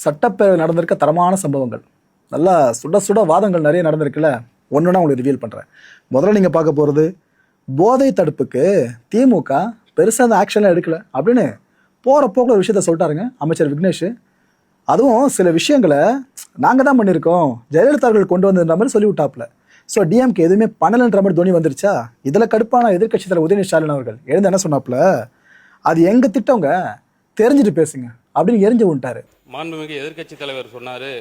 சட்டப்பேரவை நடந்திருக்க தரமான சம்பவங்கள், நல்லா சுட சுட வாதங்கள் நிறைய நடந்திருக்குல்ல. ஒன்றுனா உங்களுக்கு ரிவீல் பண்ணுறேன். முதல்ல நீங்கள் பார்க்க போகிறது, போதை தடுப்புக்கு திமுக பெருசாக அந்த ஆக்ஷன்லாம் எடுக்கல அப்படின்னு போகிற போக்கில் ஒரு விஷயத்த சொல்லிட்டாருங்க அமைச்சர் விக்னேஷ். அதுவும் சில விஷயங்களை நாங்கள் தான் பண்ணியிருக்கோம், ஜெயலலிதா அவர்கள் கொண்டு வந்திருந்த மாதிரி சொல்லி விட்டாப்புல. ஸோ டிஎம்கே எதுவுமே பண்ணலன்ற மாதிரி தோனி வந்துருச்சா. இதில் கடுப்பான எதிர்க்கட்சி தலைவர் உதயநிதி ஸ்டாலின் அவர்கள் எழுந்து என்ன சொன்னாப்புல, அது எங்கள் திட்டங்க, தெரிஞ்சுட்டு பேசுங்க அப்படின்னு எரிஞ்சு விட்டாரு. மாண்புமிகு எதிர்க்கட்சி தலைவர் சொன்னாரு,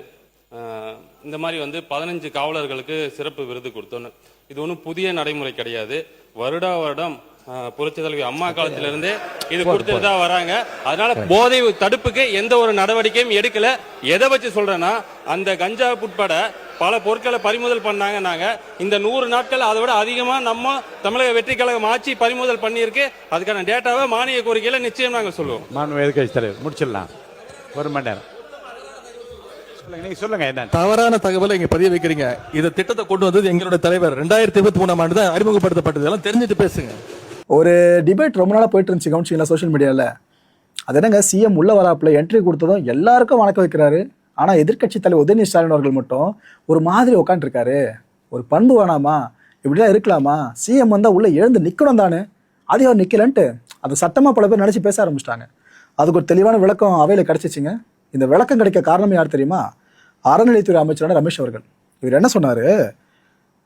இந்த மாதிரி 15 காவலர்களுக்கு சிறப்பு விருது கொடுத்தோன்னு. இது ஒன்றும் புதிய நடைமுறை கிடையாது. வருடம் புரட்சி தலைவி அம்மா காலத்திலிருந்தே இது கொடுத்துட்டு தான் வராங்க. அதனால போதை தடுப்புக்கு எந்த ஒரு நடவடிக்கையும் எடுக்கல. எதை வச்சு சொல்றேன்னா, அந்த கஞ்சா உட்பட பல பொருட்களை பறிமுதல் பண்ணாங்க. நாங்க இந்த 100 நாட்கள் அதை விட அதிகமா நம்ம தமிழக வெற்றி கழகம் ஆட்சி பறிமுதல் பண்ணியிருக்கு. அதுக்கான டேட்டாவை மானிய கோரிக்கையில நிச்சயம் நாங்கள் சொல்லுவோம். மாண்புமிகு எதிர்க்கட்சி தலைவர் முடிச்சிடலாம், 1 மணி நேரம் சொல்லுங்க. என்ன தவறான தகவலை இங்க பதிய வைக்கிறீங்க? இந்த திட்டத்தை கொண்டு வந்தது எங்களோட தலைவர் 2023ஆம் ஆண்டு தான் அறிமுகப்படுத்தப்பட்டது. எல்லாம் தெரிஞ்சுட்டு பேசுங்க. ஒரு டிபேட் ரொம்ப நாளாக போயிட்டு இருந்துச்சு, கவனிச்சிங்களா சோஷியல் மீடியாவில்? அது என்னங்க, சிஎம் உள்ள வராப்புல என்ட்ரி கொடுத்ததும் எல்லாருக்கும் வணக்கம் வைக்கிறாரு. ஆனால் எதிர்க்கட்சி தலைவர் உதயநிதி ஸ்டாலின் அவர்கள் மட்டும் ஒரு மாதிரி உட்காந்துருக்காரு. ஒரு பண்பு வேணாமா, இப்படிலாம் இருக்கலாமா? சிஎம் வந்தால் உள்ள எழுந்து நிற்கணும் தானே, அதே அவர் நிற்கலன்ட்டு அது சட்டமாக பல பேர் நினச்சி பேச ஆரம்பிச்சிட்டாங்க. அதுக்கு ஒரு தெளிவான விளக்கம் அவையில் கிடச்சிச்சிங்க. இந்த விளக்கம் கிடைக்க காரணம் யார் தெரியுமா? அறநிலைத்துறை அமைச்சரான ரமேஷ் அவர்கள். இவர் என்ன சொன்னார்,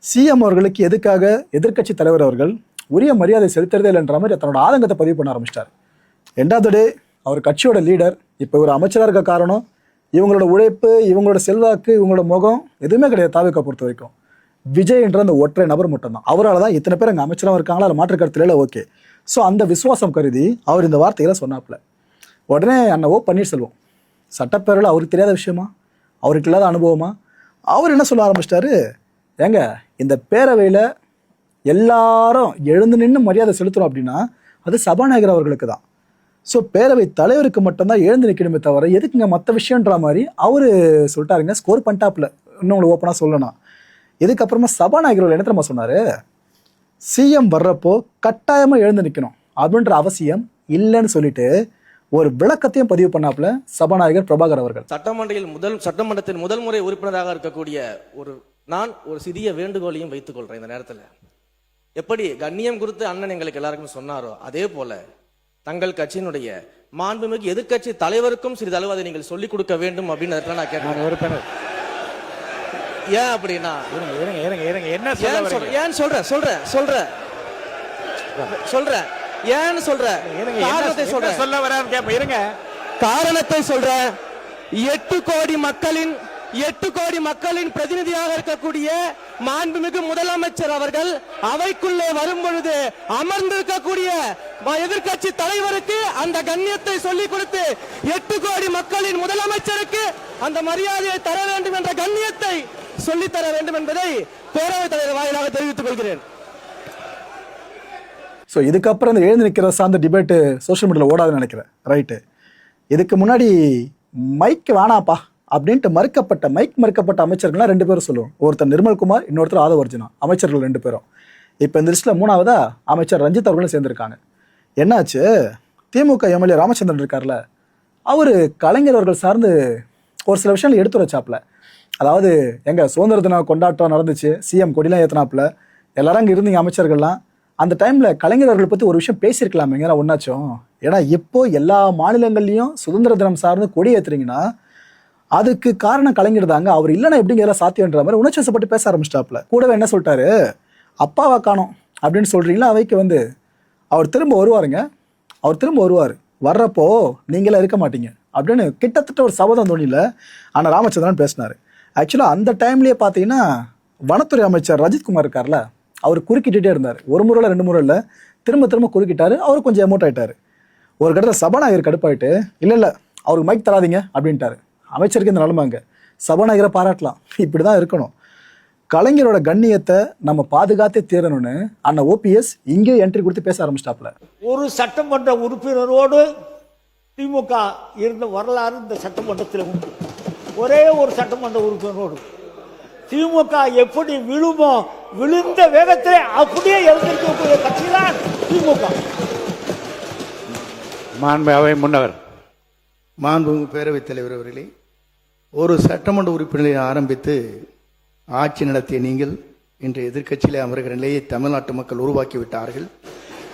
சிஎம் அவர்களுக்கு எதுக்காக எதிர்க்கட்சி தலைவர் அவர்கள் உரிய மரியாதை செலுத்துறதே இல்லைன்ற மாதிரி தன்னோட ஆதங்கத்தை பதிவு பண்ண ஆரம்பிச்சிட்டார். 2வது டே அவர் கட்சியோட லீடர், இப்போ ஒரு அமைச்சராக இருக்க காரணம் இவங்களோட உழைப்பு, இவங்களோட செல்வாக்கு, இவங்களோட முகம் எதுவுமே கிடையாது. தாவேக்கா பொறுத்த வரைக்கும் விஜய் என்ற அந்த ஒற்றை நபர் மட்டும்தான். அவரால் தான் இத்தனை பேர் அங்கே அமைச்சராக இருக்காங்களா, அதில் மாற்று கருத்துல இல்லை. ஓகே, ஸோ அந்த விசுவாசம் கருதி அவர் இந்த வார்த்தைகளை சொன்னாப்புல. உடனே அண்ணவோ பன்னீர்செல்வம், சட்டப்பேரவையில் அவருக்கு தெரியாத விஷயமா, அவருக்கு இல்லாத அனுபவமா, அவர் என்ன சொல்ல ஆரம்பிச்சிட்டாரு, ஏங்க இந்த பேரவையில் எல்லாரும் எழுந்து நின்று மரியாதை செலுத்துறோம் அப்படின்னா அது சபாநாயகர் அவர்களுக்கு தான். ஸோ பேரவை தலைவருக்கு மட்டும்தான் எழுந்து நிற்கணுமே தவிர எதுக்குங்க மற்ற விஷயன்ற மாதிரி அவர் சொல்லிட்டாருங்க. ஸ்கோர் பண்ணிட்டாப்புல. இன்னும் உங்களுக்கு ஓப்பனாக சொல்லணும், இதுக்கப்புறமா சபாநாயகர் என்ன தெரியுமா சொன்னார், சிஎம் வர்றப்போ கட்டாயமாக எழுந்து நிற்கணும் அப்படின்ற அவசியம் இல்லைன்னு சொல்லிட்டு ஒரு விளக்கத்தையும் பதிவு பண்ணாப்புல சபாநாயகர் பிரபாகர் அவர்கள். சட்டமன்றத்தின் முதல் முறை உறுப்பினராக இருக்கக்கூடிய நான் ஒரு சிறிய வேண்டுகோளையும் வைத்துக் கொள்றேன் இந்த நேரத்தில். எப்படி கண்ணியம் குறித்து அண்ணன் எங்களுக்கு எல்லாருக்கும் சொன்னாரோ, அதே போல தங்கள் கட்சியினுடைய மாண்புமிகு எதிர்க்கட்சி தலைவருக்கும் சிறிதளவு அதை நீங்கள் சொல்லிக் கொடுக்க வேண்டும் அப்படின்னு நான் கேட்டேன். ஏன் அப்படின்னா, ஏன் சொல்றேன் ஏன்னு சொல்றேன், காரணத்தை சொல்றேன். 8 கோடி மக்களின் பிரதிநிதியாக இருக்கக்கூடிய மாண்புமிகு முதலமைச்சர் அவர்கள் அவைக்குள்ளே வரும் பொழுது அமர்ந்திருக்கக்கூடிய எதிர்க்கட்சி தலைவருக்கு அந்த கண்ணியத்தை சொல்லிக் கொடுத்து 8 கோடி மக்களின் முதலமைச்சருக்கு அந்த மரியாதையை தர வேண்டும் என்ற கண்ணியத்தை சொல்லித்தர வேண்டும் என்பதை பேரவைத் தலைவர் வாயிலாக தெரிவித்துக் கொள்கிறேன். ஸோ இதுக்கப்புறம் இந்த எழுந்து நிற்கிற சார்ந்த டிபேட்டு சோஷியல் மீடியாவில் ஓடாதுன்னு நினைக்கிறேன். ரைட்டு, இதுக்கு முன்னாடி மைக் வேணாப்பா அப்படின்ட்டு மறுக்கப்பட்ட அமைச்சர்கள்லாம் 2 பேரும் சொல்லுவோம். ஒருத்தர் நிர்மல்குமார், இன்னொருத்தர் ஆதவர்ஜுனா, அமைச்சர்கள் 2 பேரும். இப்போ இந்த லிஸ்ட்டில் 3வதா அமைச்சர் ரஞ்சித் அவர்களும் சேர்ந்துருக்காங்க. என்னாச்சு, திமுக எம்எல்ஏ ராமச்சந்திரன் இருக்கார்ல, அவர் கலைஞர் அவர்கள் சார்ந்து ஒரு சில விஷயங்கள் எடுத்து வச்சாப்புல. அதாவது எங்கள் சுதந்திர தின கொண்டாட்டம் நடந்துச்சு, சிஎம் கொடிலாம் ஏற்றினாப்புல, எல்லாரும் அங்கே இருந்தீங்க அமைச்சர்கள்லாம். அந்த டைமில் கலைஞர் அவர்களை பற்றி ஒரு விஷயம் பேசியிருக்கலாமேங்க ஒன்றாச்சும். ஏன்னா இப்போ எல்லா மாநிலங்கள்லையும் சுதந்திர தினம் சார்ந்து கொடி ஏற்றுறீங்கன்னா அதுக்கு காரணம் கலைஞர் தாங்க, அவர் இல்லைன்னா எப்படிங்கிற சாத்தியன்ற மாதிரி உணர்ச்சிவசப்பட்டு பேச ஆரம்பிச்சிட்டாப்புல. கூடவே என்ன சொல்லிட்டாரு, அப்பாவை காணோம் அப்படின்னு சொல்கிறீங்களா, அவைக்கு அவர் திரும்ப வருவார், வர்றப்போ நீங்களே இருக்க மாட்டீங்க அப்படின்னு கிட்டத்தட்ட ஒரு சபதம் தோணியில் ஆனால் ராமச்சந்திரன் பேசினார். ஆக்சுவலாக அந்த டைம்லேயே பார்த்தீங்கன்னா வனத்துறை அமைச்சர் ரஜித்குமார் இருக்கார்ல, அவர் குறுக்கிட்டே இருந்தார். ஒரு முறை இல்லை 2 முறை இல்லை, திரும்ப குறுக்கிட்டாரு. அவர் கொஞ்சம் எமோட் ஆகிட்டார். ஒரு கட்டத்தில் சபாநாயகர் கடுப்பாயிட்டு, இல்லை அவருக்கு மைக் தராதிங்க அப்படின்ட்டாரு. அமைச்சருக்கு இந்த நிலமாங்க, சபாநாயகரை பாராட்டலாம், இப்படி தான் இருக்கணும். கலைஞரோட கண்ணியத்தை நம்ம பாதுகாத்தே தீரணும்னு அண்ணன் ஓபிஎஸ் இங்கே என்ட்ரி கொடுத்து பேச ஆரம்பிச்சிட்டாப்புல. ஒரு சட்டமன்ற உறுப்பினரோடு திமுக இருந்த வரலாறு இந்த சட்டமன்றத்தில் உண்டு. ஒரே ஒரு சட்டமன்ற உறுப்பினரோடு திமுக எப்படி விழுமோ, விழுந்த வேகத்தை அப்படியே எழுந்திருக்கக்கூடிய கட்சி தான் திமுக. மாண்பு அவை முன்னவர். மாண்புமிகு பேரவைத் தலைவர் அவர்களே, ஒரு சட்டமன்ற உறுப்பினரை ஆரம்பித்து ஆட்சி நடத்திய நீங்கள் இன்று எதிர்க்கட்சியிலே அமர்கிற நிலையை தமிழ்நாட்டு மக்கள் உருவாக்கி விட்டார்கள்,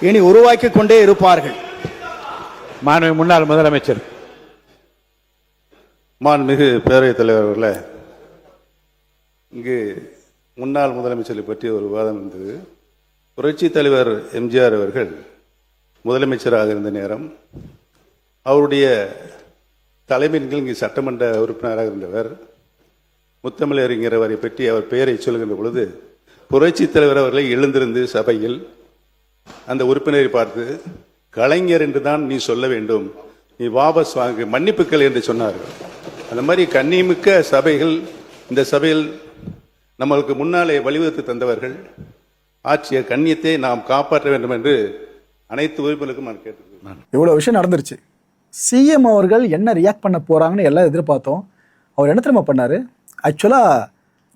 இனி உருவாக்கி கொண்டே இருப்பார்கள். மாண்புமிகு முன்னாள் முதலமைச்சர். மாண்புமிகு பேரவைத் தலைவர் அவர்களே, இங்கு முன்னாள் முதலமைச்சரை பற்றி ஒரு விவாதம் இருந்தது. புரட்சி தலைவர் எம்ஜிஆர் அவர்கள் முதலமைச்சராக இருந்த நேரம் அவருடைய தலைமையின் இங்கு சட்டமன்ற உறுப்பினராக இருந்தவர் முத்தமிழறிஞர் அவரை பற்றி அவர் பெயரை சொல்கின்ற பொழுது புரட்சி தலைவர் அவர்களை எழுந்திருந்து சபையில் அந்த உறுப்பினரை பார்த்து கலைஞர் என்று தான் நீ சொல்ல வேண்டும், நீ வாபஸ் வாங்கு, மன்னிப்புக்கள் என்று சொன்னார்கள். அந்த மாதிரி கண்ணியமிக்க சபைகள் இந்த சபையில் நம்மளுக்கு முன்னாலே வழிவகுத்து தந்தவர்கள். ஆட்சிய கண்ணியத்தை நாம் காப்பாற்ற வேண்டும் என்று அனைத்து உறுப்பினருக்கும் நான் கேட்டுக்கிறேன். இவ்வளவு விஷயம் நடந்துருச்சு. சிஎம் அவர்கள் என்ன ரியாக்ட் பண்ண போறாங்கன்னு எல்லாம் எதிர்பார்த்தோம். அவர் என்ன தெரியுமா பண்ணாரு? ஆக்சுவலா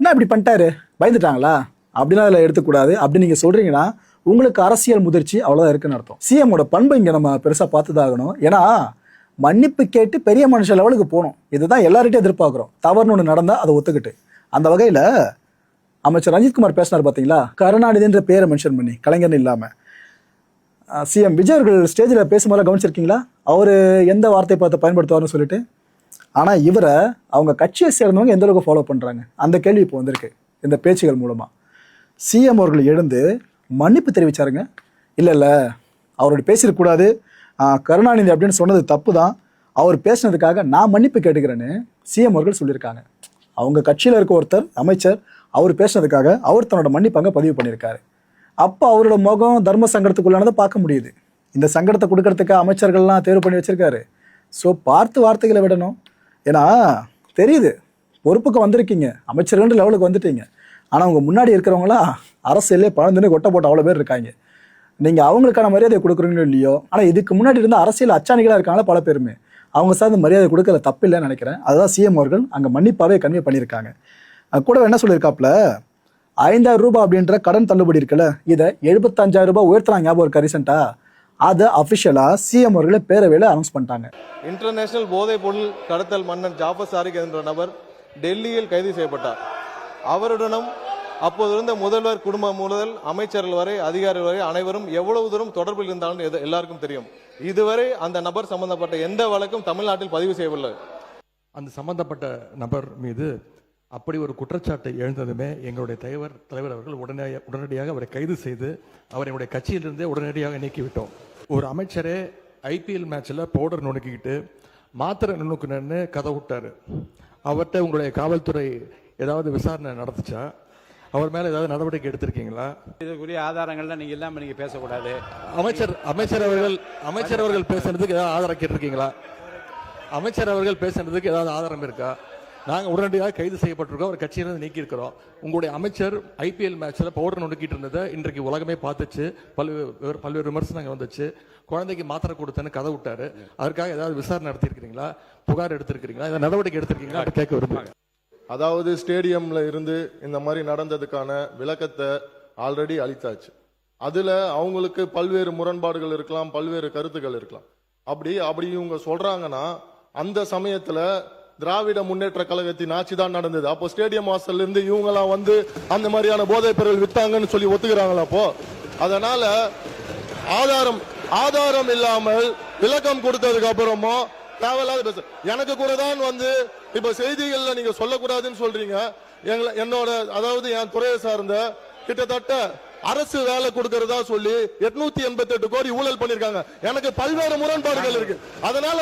என்ன இப்படி பண்ணிட்டாரு, பயந்துட்டாங்களா அப்படின்னா அதில் எடுத்துக்கூடாது. அப்படி நீங்க சொல்றீங்கன்னா உங்களுக்கு அரசியல் முதிர்ச்சி அவ்வளோதான் இருக்குன்னு அர்த்தம். சிஎம்மோட பண்பு இங்கே நம்ம பெருசாக பார்த்துதாகணும். ஏன்னா மன்னிப்பு கேட்டு பெரிய மனுஷ லெவலுக்கு போகணும். இதுதான் எல்லார்கிட்டையும் எதிர்பார்க்குறோம். தவறுன்னு ஒன்று நடந்தால் அதை ஒத்துக்கிட்டு. அந்த வகையில் அமைச்சர் ரஞ்சித்குமார் பேசினார் பார்த்தீங்களா, கருணாநிதின்ற பேரை மென்ஷன் பண்ணி, கலைஞர்னு இல்லாமல். சிஎம் விஜய் அவர்கள் ஸ்டேஜில் பேசும்போது கவனிச்சிருக்கீங்களா, அவர் எந்த வார்த்தை பார்த்து பயன்படுத்துவார்னு சொல்லிட்டு. ஆனால் இவரை அவங்க கட்சியை சேர்ந்தவங்க எந்த அளவுக்கு ஃபாலோ பண்ணுறாங்க, அந்த கேள்வி இப்போ வந்திருக்கு இந்த பேச்சுகள் மூலமாக. சிஎம் அவர்கள் எழுந்து மன்னிப்பு தெரிவிச்சாருங்க. இல்லை அவரோட பேசிடக்கூடாது, கருணாநிதி அப்படின்னு சொன்னது தப்பு தான், அவர் பேசினதுக்காக நான் மன்னிப்பு கேட்டுக்கிறேன்னு சிஎம் அவர்கள் சொல்லியிருக்காங்க. அவங்க கட்சியில் இருக்க ஒருத்தர் அமைச்சர் அவர் பேசினதுக்காக அவர் தன்னோட மன்னிப்பாங்க பதிவு பண்ணியிருக்காரு. அப்போ அவரோட முகம் தர்ம சங்கடத்துக்குள்ளானதை பார்க்க முடியுது. இந்த சங்கடத்தை கொடுக்கறதுக்கு அமைச்சர்கள்லாம் தேர்வு பண்ணி வச்சிருக்காரு. ஸோ பார்த்து வார்த்தைகளை விடணும். ஏன்னா தெரியுது பொறுப்புக்கு வந்திருக்கீங்க, அமைச்சர்கள் லெவலுக்கு வந்துட்டீங்க. ஆனால் அவங்க முன்னாடி இருக்கிறவங்களாம் அரசியலே பழந்துன்னு கொட்டை போட்டு அவ்வளோ பேர் இருக்காங்க. நீங்கள் அவங்களுக்கான மரியாதை கொடுக்குறீங்களோ இல்லையோ, ஆனால் இதுக்கு முன்னாடி இருந்த அரசியல் அச்சாணிகளாக இருக்காங்களா பல பேருமே, அவங்க சார்ந்த மரியாதை கொடுக்கல தப்பு இல்லைன்னு நினைக்கிறேன். அதுதான் சிஎம் அவர்கள் அங்கே மன்னிப்பாகவே கன்வே பண்ணியிருக்காங்க. கூட என்ன சொல்லியிருக்காப்புல, 5,000 ரூபாய் அப்படின்ற கடன் தள்ளுபடி இருக்குல்ல, இதை 75,000 ரூபாய் உயர்த்தினாங்க. ஞாபகம் இருக்கா ரீசெண்டாக? அதை அஃபிஷியலாக சிஎம் அவர்களே பேரவையில் அனௌன்ஸ் பண்ணிட்டாங்க. இன்டர்நேஷனல் போதைப் பொருள் கடத்தல் மன்னன் ஜாஃபர் சாரிக் என்ற நபர் டெல்லியில் கைது செய்யப்பட்டார். அவருடனும் அப்போது இருந்த முதல்வர் குடும்பம் முதல் அமைச்சர்கள் வரை அதிகாரிகள் வரை அனைவரும் எவ்வளவு தூரம் தொடர்பில் இருந்தாலும் எல்லாருக்கும் தெரியும். இதுவரை அந்த நபர் சம்பந்தப்பட்ட எந்த வழக்கும் தமிழ்நாட்டில் பதிவு செய்யவில்லை. அந்த சம்பந்தப்பட்ட நபர் மீது அப்படி ஒரு குற்றச்சாட்டை எழுந்ததுமே எங்களுடைய தலைவர் அவர்கள் உடனடியாக அவரை கைது செய்து அவருடைய கட்சியிலிருந்தே உடனடியாக நீக்கிவிட்டோம். ஒரு அமைச்சரே ஐபிஎல் மேட்சில் பவுடர் நுணுக்கிக்கிட்டு மாத்திரை நுணுக்குனு கதை விட்டாரு. அவர்கிட்ட உங்களுடைய காவல்துறை ஏதாவது விசாரணை நடத்துச்சா? அவர் மேல ஏதாவது நடவடிக்கை எடுத்திருக்கீங்களா? இதுக்குரிய ஆதாரங்கள்லாம் நீங்க இல்லாம நீங்க பேசக்கூடாது. அமைச்சர் அவர்கள் பேசுறதுக்கு ஏதாவது ஆதாரம் கேட்டிருக்கீங்களா? அமைச்சர் அவர்கள் பேசுறதுக்கு ஏதாவது ஆதாரம் இருக்கா? நாங்கள் உடனடியாக கைது செய்யப்பட்டிருக்கோம், ஒரு கட்சியிலிருந்து நீக்கி இருக்கிறோம். உங்களுடைய அமைச்சர் ஐபிஎல் மேட்ச்ல பவுடர் நுணுக்கிட்டு இருந்ததை இன்றைக்கு உலகமே பார்த்துச்சு, பல்வேறு விமர்சனங்கள் வந்துச்சு. குழந்தைக்கு மாத்திரை கொடுத்தேன்னு கதை விட்டாரு. அதற்காக ஏதாவது விசாரணை நடத்திருக்கிறீங்களா? புகார் எடுத்திருக்கிறீங்களா? ஏதாவது நடவடிக்கை எடுத்திருக்கீங்களா? கேட்க விரும்புகிறேன். அதாவது ஸ்டேடியம்ல இருந்து இந்த மாதிரி நடந்ததுக்கான விளக்கத்தை ஆல்ரெடி அளித்தாச்சு. அதுல அவங்களுக்கு பல்வேறு முரண்பாடுகள் இருக்கலாம், பல்வேறு கருத்துக்கள் இருக்கலாம். அப்படி இவங்க சொல்றாங்கன்னா அந்த சமயத்துல திராவிட முன்னேற்ற கழகத்தின் ஆட்சி தான் நடந்தது. அப்போ ஸ்டேடியம் வாசல்ல இருந்து இவங்க எல்லாம் வந்து அந்த மாதிரியான போதைப் பொருள் வித்தாங்கன்னு சொல்லி ஒத்துக்கிறாங்களா? அப்போ அதனால ஆதாரம் இல்லாமல் விளக்கம் கொடுத்ததுக்கு அப்புறமா தேவையில்லாத பேச எனக்கு கூட தான் வந்து இப்ப செய்திகள்ல நீங்க சொல்லக்கூடாதுன்னு சொல்றீங்க. என்னோட அதாவது என் துறையை சார்ந்த கிட்டத்தட்ட அரசு வேலை கொடுக்கறதா சொல்லி 888 கோடி ஊழல் பண்ணிருக்காங்க. எனக்கு பல்வேறு முரண்பாடுகள் இருக்கு. அதனால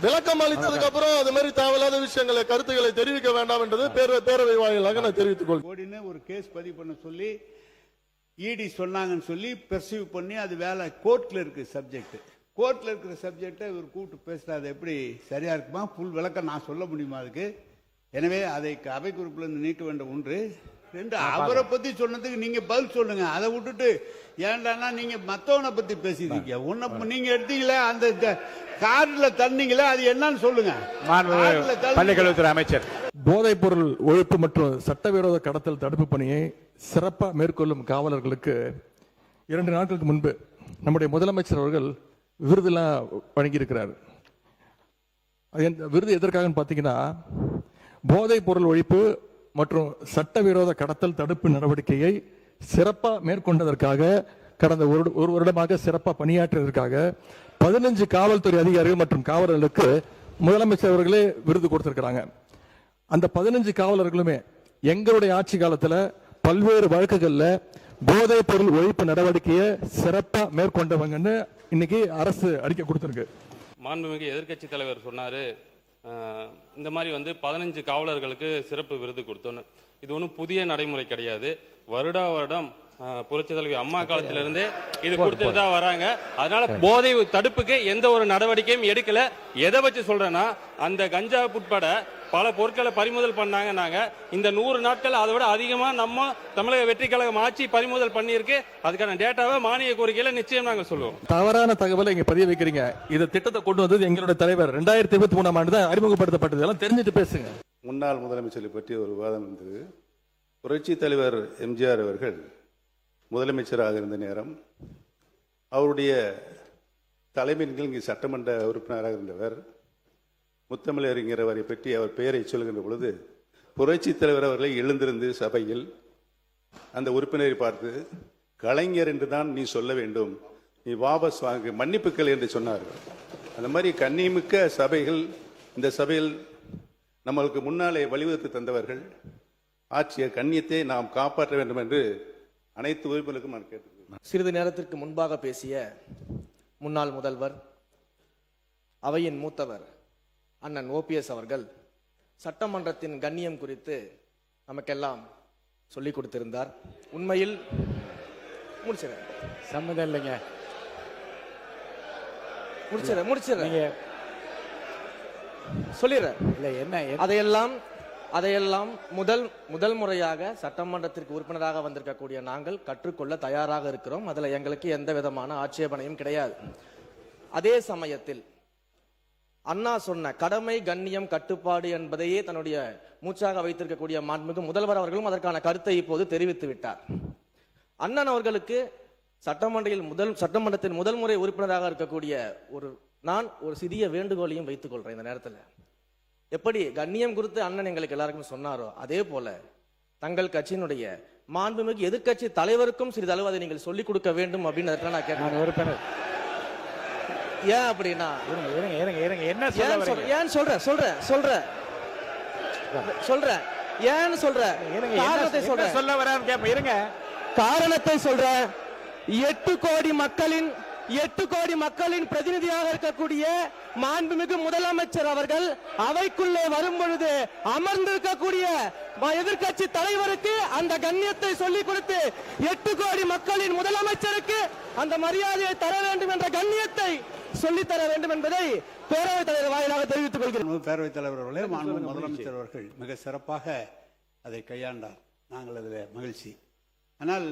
விளக்கம் அளித்ததுக்கு அப்புறம் அது மாதிரி தேவையில்லாத விஷயங்களை கருத்துக்களை தெரிவிக்க வேண்டாம் என்றது பேரவை வாயிலாக நான் தெரிவித்துக் கொள்கிறேன். ஒரு கேஸ் பதிவு பண்ண சொல்லி இடி சொன்னாங்கன்னு சொல்லி பெர்சீவ் பண்ணி அது வேலை கோர்ட்ல இருக்கு சப்ஜெக்ட். கோர்ட்ல இருக்கிற சப்ஜெக்டை இவர் கூப்பிட்டு பேசுறது எப்படி சரியா இருக்குமா? ஃபுல் விளக்கம் நான் சொல்ல முடியுமா அதுக்கு? எனவே அதை அவை குறிப்பில் இருந்து நீக்க வேண்டும். ஒன்று. ரெண்டு, அவரை பத்தி சொன்னதுக்கு நீங்க பதில் சொல்லுங்க. அதை விட்டுட்டு ஏன்டானா நீங்க மத்தவனை பத்தி பேசிருக்கீங்க. உன்னை நீங்க எடுத்தீங்களே அந்த கார்டுல தண்ணீங்களே அது என்னன்னு சொல்லுங்க. பள்ளிக்கல்வித்துறை அமைச்சர். போதைப் பொருள் ஒழிப்பு மற்றும் சட்டவிரோத கடத்தல் தடுப்பு பணியை சிறப்பாக மேற்கொள்ளும் காவலர்களுக்கு 2 நாட்களுக்கு முன்பு நம்முடைய முதலமைச்சர் அவர்கள் விருதெல்லாம் வழங்கியிருக்கிறார். விருது எதற்காக பார்த்தீங்கன்னா, போதைப் பொருள் ஒழிப்பு மற்றும் சட்டவிரோத கடத்தல் தடுப்பு நடவடிக்கையை சிறப்பா மேற்கொண்டதற்காக கடந்த ஒரு வருடமாக சிறப்பா பணியாற்றியதற்காக 15 காவல்துறை அதிகாரிகள் மற்றும் காவலர்களுக்கு முதலமைச்சர் அவர்களே விருது கொடுத்திருக்கிறாங்க. அந்த 15 காவலர்களுமே எங்களுடைய ஆட்சி காலத்துல பல்வேறு வழக்குகள்ல போதைப் பொருள் ஒழிப்பு நடவடிக்கையை சிறப்பா மேற்கொண்டவங்கன்னு இன்னைக்கு அரசு அறிக்கை கொடுத்திருக்கு. மாண்புமிகு எதிர்க்கட்சி தலைவர் சொன்னாரு, இந்த மாதிரி 15 காவலர்களுக்கு சிறப்பு விருது கொடுத்தோன்னு. இது ஒன்றும் புதிய நடைமுறை கிடையாது. வருடா வருடம் புரட்சி தலைவி அம்மா காலத்திலிருந்தே இது கொடுத்துட்டு தான் வராங்க. அதனால போதை தடுப்புக்கு எந்த ஒரு நடவடிக்கையும் எடுக்கல. எதை வச்சு சொல்றேன்னா, அந்த கஞ்சா உட்பட பல பொருட்களை பறிமுதல் பண்ணாங்க. நாங்க இந்த 100 நாட்கள் அதை விட அதிகமா நம்ம தமிழக வெற்றி கழகம் ஆட்சி பறிமுதல் பண்ணியிருக்கு. அதுக்கான டேட்டாவை மானிய கோரிக்கையில நிச்சயம் நாங்க சொல்லுவோம். தவறான தகவலை இங்க பதிய வைக்கிறீங்க. இந்த திட்டத்தை கொண்டு வந்தது எங்களுடைய தலைவர் 2023ஆம் ஆண்டு தான் அறிமுகப்படுத்தப்பட்டது. எல்லாம் தெரிஞ்சுட்டு பேசுங்க. முன்னாள் முதலமைச்சரை பற்றி ஒரு விவாதம் இருந்தது. புரட்சி தலைவர் எம்ஜிஆர் அவர்கள் முதலமைச்சராக இருந்த நேரம் அவருடைய தலைமையின் கீழ் இங்கு சட்டமன்ற உறுப்பினராக இருந்தவர் முத்தமிழறிஞர் அவரை பற்றி அவர் பெயரை சொல்கின்ற பொழுது புரட்சி தலைவர் அவர்களை எழுந்திருந்து சபையில் அந்த உறுப்பினரை பார்த்து, கலைஞர் என்று தான் நீ சொல்ல வேண்டும், நீ வாபஸ் வாங்கு, மன்னிப்புக்கள் என்று சொன்னார்கள். அந்த மாதிரி கண்ணியமிக்க சபைகள் இந்த சபையில் நம்மளுக்கு முன்னாலே வழிவகுத்து தந்தவர்கள். ஆட்சிய கண்ணியத்தை நாம் காப்பாற்ற வேண்டும் என்று அனைத்து உறுப்பினருக்கும் நான் கேட்டுக்கிறேன். சிறிது நேரத்திற்கு முன்பாக பேசிய முன்னாள் முதல்வர், அவையின் மூத்தவர் அண்ணன் OPS அவர்கள் சட்டமன்றத்தின் கண்ணியம் குறித்து நமக்கெல்லாம் சொல்லிக் கொடுத்திருந்தார். உண்மையில் முடிச்சிடறேன், சம்மதம் இல்லைங்க, முடிச்சிடறேன் சொல்லிடுறேன். இல்லை என்ன அதையெல்லாம் முதல் முறையாக சட்டமன்றத்திற்கு உறுப்பினராக வந்திருக்கக்கூடிய நாங்கள் கற்றுக்கொள்ள தயாராக இருக்கிறோம். அதுல எங்களுக்கு எந்த விதமான ஆட்சேபனையும் கிடையாது. அதே சமயத்தில் அண்ணா சொன்ன கடமை கண்ணியம் கட்டுப்பாடு என்பதையே தன்னுடைய மூச்சாக வைத்திருக்கக்கூடிய மாண்புமிகு முதல்வர் அவர்களும் அதற்கான கருத்தை இப்போது தெரிவித்து விட்டார். அண்ணன் அவர்களுக்கு சட்டமன்றத்தின் முதல் முறை உறுப்பினராக இருக்கக்கூடிய நான் ஒரு சிறிய வேண்டுகோளையும் வைத்துக் கொள்றேன் இந்த நேரத்தில். எப்படி கண்ணியம் குறித்து அண்ணன் எங்களுக்கு எல்லாருக்கும் சொன்னாரோ அதே போல தங்கள் கட்சியினுடைய மாண்புமிகு எதிர்க்கட்சி தலைவருக்கும் சிறிதளவு அதை நீங்கள் சொல்லிக் கொடுக்க வேண்டும் அப்படின்னு நான் கேட்டேன். ஏன் அப்படின்னா என்ன ஏன் சொல்றேன் ஏன் சொல்ல இருங்க, காரணத்தை சொல்றேன். 8 கோடி மக்களின் பிரதிநிதியாக இருக்கக்கூடிய மாண்புமிகு முதலமைச்சர் அவர்கள் அவைக்குள்ளே வரும் பொழுது அமர்ந்திருக்கக்கூடிய எதிர்க்கட்சி தலைவருக்கு அந்த கண்ணியத்தை சொல்லிக் கொடுத்து 8 கோடி மக்களின் முதலமைச்சருக்கு அந்த மரியாதையை தர வேண்டும் என்ற கண்ணியத்தை சொல்லித்தர வேண்டும் என்பதை பேரவைத் தலைவர் வாயிலாக தெரிவித்துக் கொள்கிறேன். பேரவைத் தலைவர் அவர்களே, மாண்புமிகு முதலமைச்சர் அவர்கள் மிக சிறப்பாக அதை கையாண்டார். நாங்கள் அதில் மகிழ்ச்சி. ஆனால்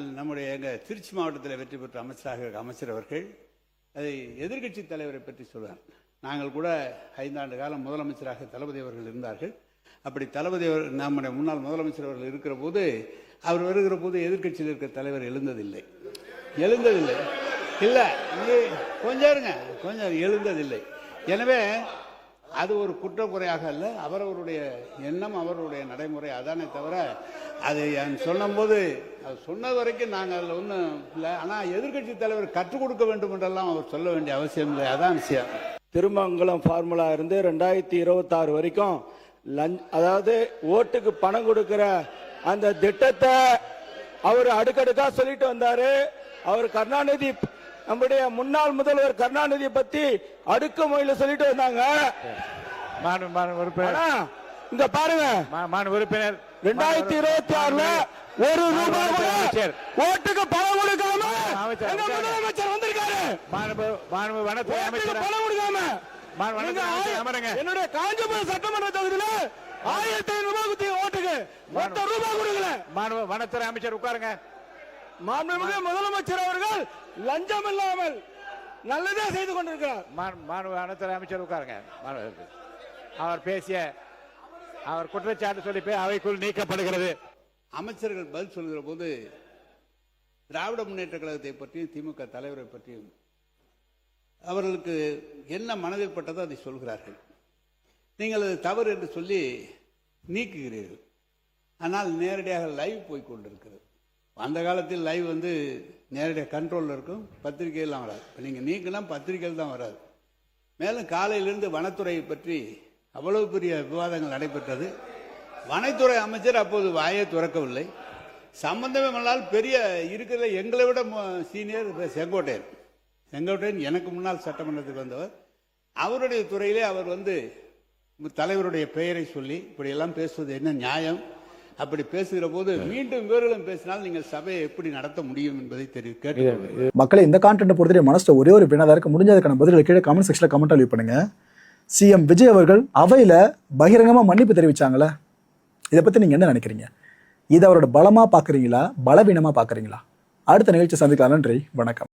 எங்க திருச்சி மாவட்டத்தில் வெற்றி பெற்ற அமைச்சர் அவர்கள் அதை எதிர்க்கட்சி தலைவரை பற்றி சொல்வார். நாங்கள் கூட 5 ஆண்டு காலம் முதலமைச்சராக தளபதி அவர்கள் இருந்தார்கள். அப்படி தளபதி நம்முடைய முன்னாள் முதலமைச்சர் அவர்கள் இருக்கிற போது, அவர் வருகிற போது எதிர்க்கட்சியில் இருக்கிற தலைவர் எழுந்ததில்லை. இல்லை, கொஞ்சம் எழுந்ததில்லை. எனவே அது ஒரு குற்றக்குறையாக அல்ல, அவரவருடைய எண்ணம், அவருடைய நடைமுறை அதானே தவிர அதை சொன்னபோது அது சொன்னது வரைக்கும் நாங்கள் அதில் ஒன்றும் இல்லை. ஆனால் எதிர்க்கட்சி தலைவர் கற்றுக் கொடுக்க வேண்டும் என்றெல்லாம் அவர் சொல்ல வேண்டிய அவசியம் இல்லை. அதான் விஷயம். திருமங்கலம் ஃபார்முலா இருந்து 2026 வரைக்கும் அதாவது ஓட்டுக்கு பணம் கொடுக்கிற அந்த திட்டத்தை அவர் அடுக்கடுக்கா சொல்லிட்டு வந்தாரு. அவர் கருணாநிதி, நம்முடைய முன்னாள் முதல்வர் கருணாநிதி பத்தி அடுக்குமொழியில சொல்லிட்டு வந்தாங்க. இங்க பாருங்க, உறுப்பினர் 2026 ஒரு ரூபாய் கூட ஓட்டுக்கு பணம் கொடுக்காம முதலமைச்சர் வந்திருக்காரு. பணம் கொடுக்காம என்னுடைய காஞ்சிபுரம் சட்டமன்ற தொகுதியில 1500 ரூபாய் குத்தி ஓட்டுக்கு மொத்த ரூபாய் கொடுக்கல. வனத்துறை அமைச்சர் உட்காருங்க. மாண்புமிகு முதலமைச்சர் அவர்கள் லஞ்சம் இல்லாமல் நல்லதே செய்து கொண்டிருக்கிறார். வனத்துறை அமைச்சர் உட்காருங்க. அவர் குற்றச்சாட்டு சொல்லி அவைக்குள் நீக்கப்படுகிறது. அமைச்சர்கள் பதில் சொல்கிற போது திராவிட முன்னேற்ற கழகத்தை பற்றியும் திமுக தலைவரை பற்றியும் அவர்களுக்கு என்ன மனதில் பட்டதோ அதை சொல்கிறார்கள். நீங்கள் அது தவறு என்று சொல்லி நீக்குகிறீர்கள். ஆனால் நேரடியாக லைவ் போய் கொண்டிருக்கிறது. அந்த காலத்தில் லைவ் வந்து நேரடியாக கண்ட்ரோலில் இருக்கும், பத்திரிகையெல்லாம் வராது. இப்போ நீங்கள் நீக்கினா பத்திரிகைகள் தான் வராது. மேலும் காலையிலிருந்து வனத்துறையை பற்றி அவ்வளவு பெரிய விவாதங்கள் நடைபெற்றது. வனத்துறை அமைச்சர் அப்போது வாயை துறக்கவில்லை. சம்பந்தமே பண்ணால் பெரிய இருக்கிற எங்களை விட சீனியர் செங்கோட்டையன் எனக்கு முன்னால் சட்டமன்றத்துக்கு வந்தவர். அவருடைய துறையிலே அவர் வந்து தலைவருடைய பெயரை சொல்லி இப்படியெல்லாம் பேசுவது என்ன நியாயம்? அப்படி பேசுகிற போது மீண்டும் இவர்களும் பேசினால் நீங்கள் சபையை எப்படி நடத்த முடியும் என்பதை கேட்டு மக்களை இந்த கான்டென்ட் பொறுத்தவரை மனசுல ஒரே ஒரு வினாதான் இருக்கு. முடிஞ்சதுக்கான பதில்களை கீழே கமெண்ட் செக்ஷன்ல கமெண்ட் லீவ் பண்ணுங்க. சிஎம் விஜய் அவர்கள் அவையில பகிரங்கமா மன்னிப்பு தெரிவிச்சாங்களே, இதை பத்தி நீங்க என்ன நினைக்கிறீங்க? இதை அவரோட பலமா பாக்குறீங்களா, பலவீனமா பாக்குறீங்களா? அடுத்த நிகழ்ச்சி சந்திக்கலாம். நன்றி, வணக்கம்.